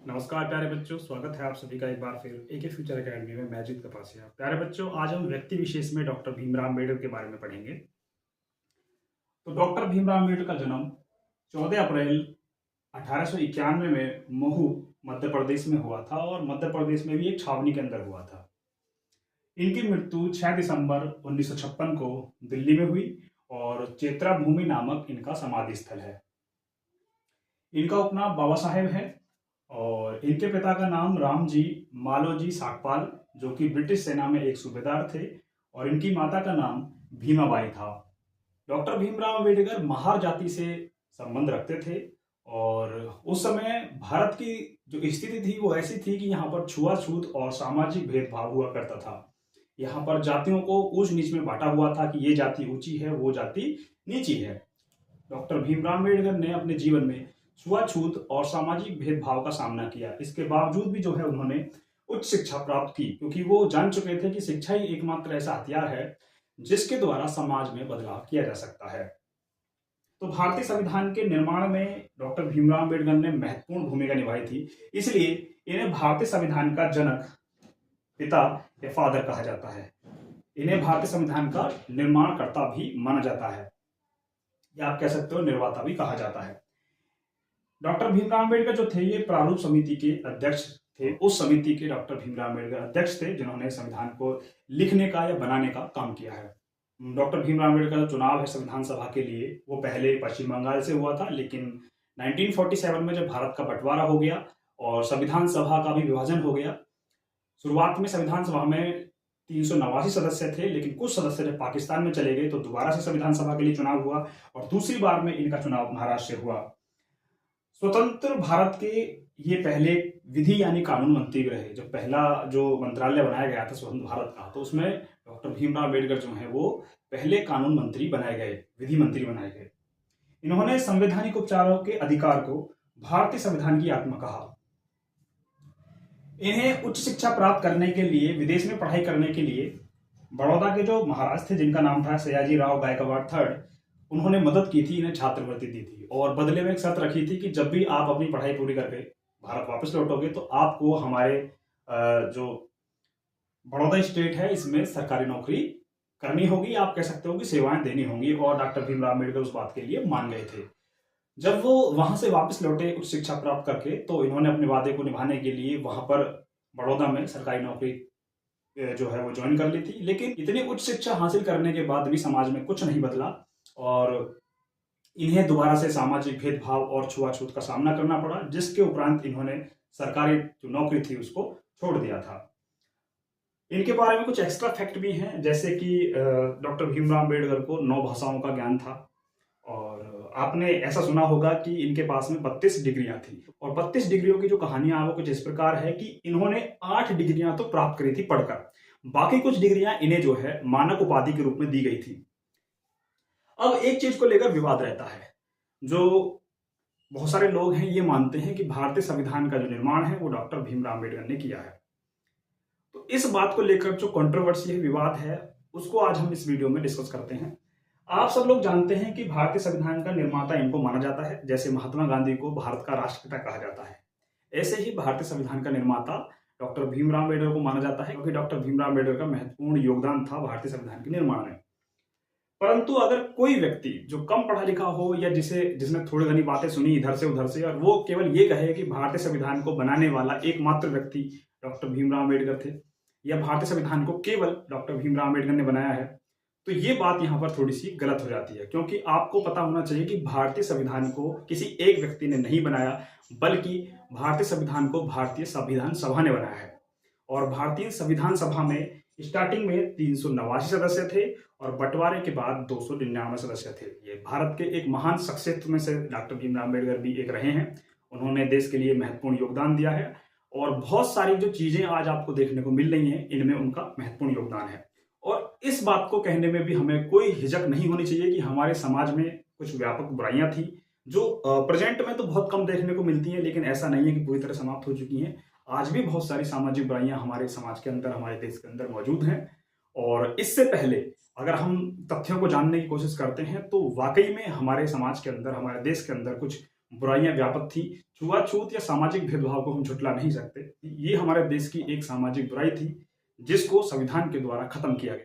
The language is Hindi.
नमस्कार प्यारे बच्चों, स्वागत है आप सभी का एक बार फिर एके फ्यूचर एकेडमी में। मैं अजीत कपासिया। प्यारे बच्चों, आज हम व्यक्ति विशेष में डॉक्टर भीमराव अम्बेडकर के बारे में पढ़ेंगे। तो डॉक्टर भीमराव अम्बेडकर का जन्म 14 अप्रैल 1891 में महू मध्य प्रदेश में हुआ था और मध्य प्रदेश में भी एक छावनी के अंदर हुआ था। इनकी मृत्यु 6 दिसंबर 1956 को दिल्ली में हुई और चेत्रा भूमि नामक इनका समाधि स्थल है। इनका उपनाम बाबा साहेब है और इनके पिता का नाम रामजी मालोजी साकपाल, जो कि ब्रिटिश सेना में एक सूबेदार थे, और इनकी माता का नाम भीमाबाई था। डॉक्टर भीमराव अम्बेडकर महार जाति से संबंध रखते थे और उस समय भारत की जो स्थिति थी वो ऐसी थी कि यहाँ पर छुआछूत और सामाजिक भेदभाव हुआ करता था। यहाँ पर जातियों को ऊंच नीच में बांटा हुआ था कि ये जाति ऊंची है, वो जाति नीची है। डॉक्टर भीमराव अम्बेडकर ने अपने जीवन में छुआछूत और सामाजिक भेदभाव का सामना किया। इसके बावजूद भी जो है उन्होंने उच्च शिक्षा प्राप्त की, क्योंकि वो जान चुके थे कि शिक्षा ही एकमात्र ऐसा हथियार है जिसके द्वारा समाज में बदलाव किया जा सकता है। तो भारतीय संविधान के निर्माण में डॉक्टर भीमराव अम्बेडकर ने महत्वपूर्ण भूमिका निभाई थी, इसलिए इन्हें भारतीय संविधान का जनक, पिता या फादर कहा जाता है। इन्हें भारतीय संविधान का निर्माणकर्ता भी माना जाता है, या आप कह सकते हो निर्माता भी कहा जाता है। डॉक्टर भीमराव अम्बेडकर जो थे ये प्रारूप समिति के अध्यक्ष थे। उस समिति के डॉक्टर भीमराव अम्बेडकर अध्यक्ष थे जिन्होंने संविधान को लिखने का या बनाने का काम किया है। डॉक्टर भीमराव अम्बेडकर का चुनाव है संविधान सभा के लिए, वो पहले पश्चिम बंगाल से हुआ था, लेकिन 1947 में जब भारत का बंटवारा हो गया और संविधान सभा का भी विभाजन हो गया। शुरुआत में संविधान सभा में 389 सदस्य थे, लेकिन कुछ सदस्य जब पाकिस्तान में चले गए तो दोबारा से संविधान सभा के लिए चुनाव हुआ और दूसरी बार में इनका चुनाव महाराष्ट्र से हुआ। स्वतंत्र भारत के ये पहले विधि यानी कानून मंत्री रहे। जब पहला जो मंत्रालय बनाया गया था स्वतंत्र भारत का, तो उसमें डॉक्टर भीमराव अम्बेडकर जो है वो पहले कानून मंत्री बनाए गए, विधि मंत्री बनाए गए। इन्होंने संवैधानिक उपचारों के अधिकार को भारतीय संविधान की आत्मा कहा। इन्हें उच्च शिक्षा प्राप्त करने के लिए, विदेश में पढ़ाई करने के लिए बड़ौदा के जो महाराज थे जिनका नाम था सयाजी राव गायकवाड़ थर्ड, उन्होंने मदद की थी, इन्हें छात्रवृत्ति दी थी और बदले में एक शर्त रखी थी कि जब भी आप अपनी पढ़ाई पूरी करके भारत वापस लौटोगे तो आपको हमारे जो बड़ौदा स्टेट है इसमें सरकारी नौकरी करनी होगी, आप कह सकते हो कि सेवाएं देनी होंगी। और डॉक्टर भीमराव अम्बेडकर उस बात के लिए मान गए थे। जब वो वहां से वापस लौटे उच्च शिक्षा प्राप्त करके, तो इन्होंने अपने वादे को निभाने के लिए वहां पर बड़ौदा में सरकारी नौकरी जो है वो ज्वाइन कर ली थी। लेकिन इतनी उच्च शिक्षा हासिल करने के बाद भी समाज में कुछ नहीं बदला और इन्हें दोबारा से सामाजिक भेदभाव और छुआछूत का सामना करना पड़ा, जिसके उपरांत इन्होंने सरकारी जो नौकरी थी उसको छोड़ दिया था। इनके बारे में कुछ एक्स्ट्रा फैक्ट भी हैं, जैसे कि डॉक्टर भीमराव अम्बेडकर को 9 भाषाओं का ज्ञान था और आपने ऐसा सुना होगा कि इनके पास में 32 डिग्रियां थी। और 32 डिग्रियों की जो कहानियां वो कुछ इस प्रकार है कि इन्होंने 8 डिग्रियां तो प्राप्त करी थी पढ़कर, बाकी कुछ डिग्रियां इन्हें जो है मानक उपाधि के रूप में दी गई थी। अब एक चीज को लेकर विवाद रहता है। जो बहुत सारे लोग हैं ये मानते हैं कि भारतीय संविधान का जो निर्माण है वो डॉक्टर भीमराव अम्बेडकर ने किया है। तो इस बात को लेकर जो कंट्रोवर्सी है, विवाद है, उसको आज हम इस वीडियो में डिस्कस करते हैं। आप सब लोग जानते हैं कि भारतीय संविधान का निर्माता इनको माना जाता है। जैसे महात्मा गांधी को भारत का राष्ट्रपिता कहा जाता है, ऐसे ही भारतीय संविधान का निर्माता डॉक्टर भीमराव अम्बेडकर को माना जाता है, क्योंकि डॉक्टर भीमराव अम्बेडकर का महत्वपूर्ण योगदान था भारतीय संविधान के निर्माण में। परंतु अगर कोई व्यक्ति जो कम पढ़ा लिखा हो या जिसने थोड़ी घनी बातें सुनी इधर से उधर से, और वो केवल ये कहे कि भारतीय संविधान को बनाने वाला एकमात्र व्यक्ति डॉक्टर भीमराव अम्बेडकर थे या भारतीय संविधान को केवल डॉक्टर भीमराव अम्बेडकर ने बनाया है, तो ये बात यहाँ पर थोड़ी सी गलत हो जाती है। क्योंकि आपको पता होना चाहिए कि भारतीय संविधान को किसी एक व्यक्ति ने नहीं बनाया, बल्कि भारतीय संविधान को भारतीय संविधान सभा ने बनाया है। और भारतीय संविधान सभा में स्टार्टिंग में 389 सदस्य थे और बंटवारे के बाद 299 सदस्य थे। ये भारत के एक महान शख्सियत में से डॉक्टर भीमराव अम्बेडकर भी एक रहे हैं। उन्होंने देश के लिए महत्वपूर्ण योगदान दिया है और बहुत सारी जो चीजें आज आपको देखने को मिल रही हैं इनमें उनका महत्वपूर्ण योगदान है। और इस बात को कहने में भी हमें कोई हिचक नहीं होनी चाहिए कि हमारे समाज में कुछ व्यापक बुराइयां थी जो प्रेजेंट में तो बहुत कम देखने को मिलती हैं, लेकिन ऐसा नहीं है कि पूरी तरह समाप्त हो चुकी हैं। आज भी बहुत सारी सामाजिक बुराइयां हमारे समाज के अंदर, हमारे देश के अंदर मौजूद हैं। और इससे पहले अगर हम तथ्यों को जानने की कोशिश करते हैं तो वाकई में हमारे समाज के अंदर, हमारे देश के अंदर कुछ बुराइयां व्यापक थी छुआछूत या सामाजिक भेदभाव को हम झुटला नहीं सकते। ये हमारे देश की एक सामाजिक बुराई थी जिसको संविधान के द्वारा खत्म किया गया।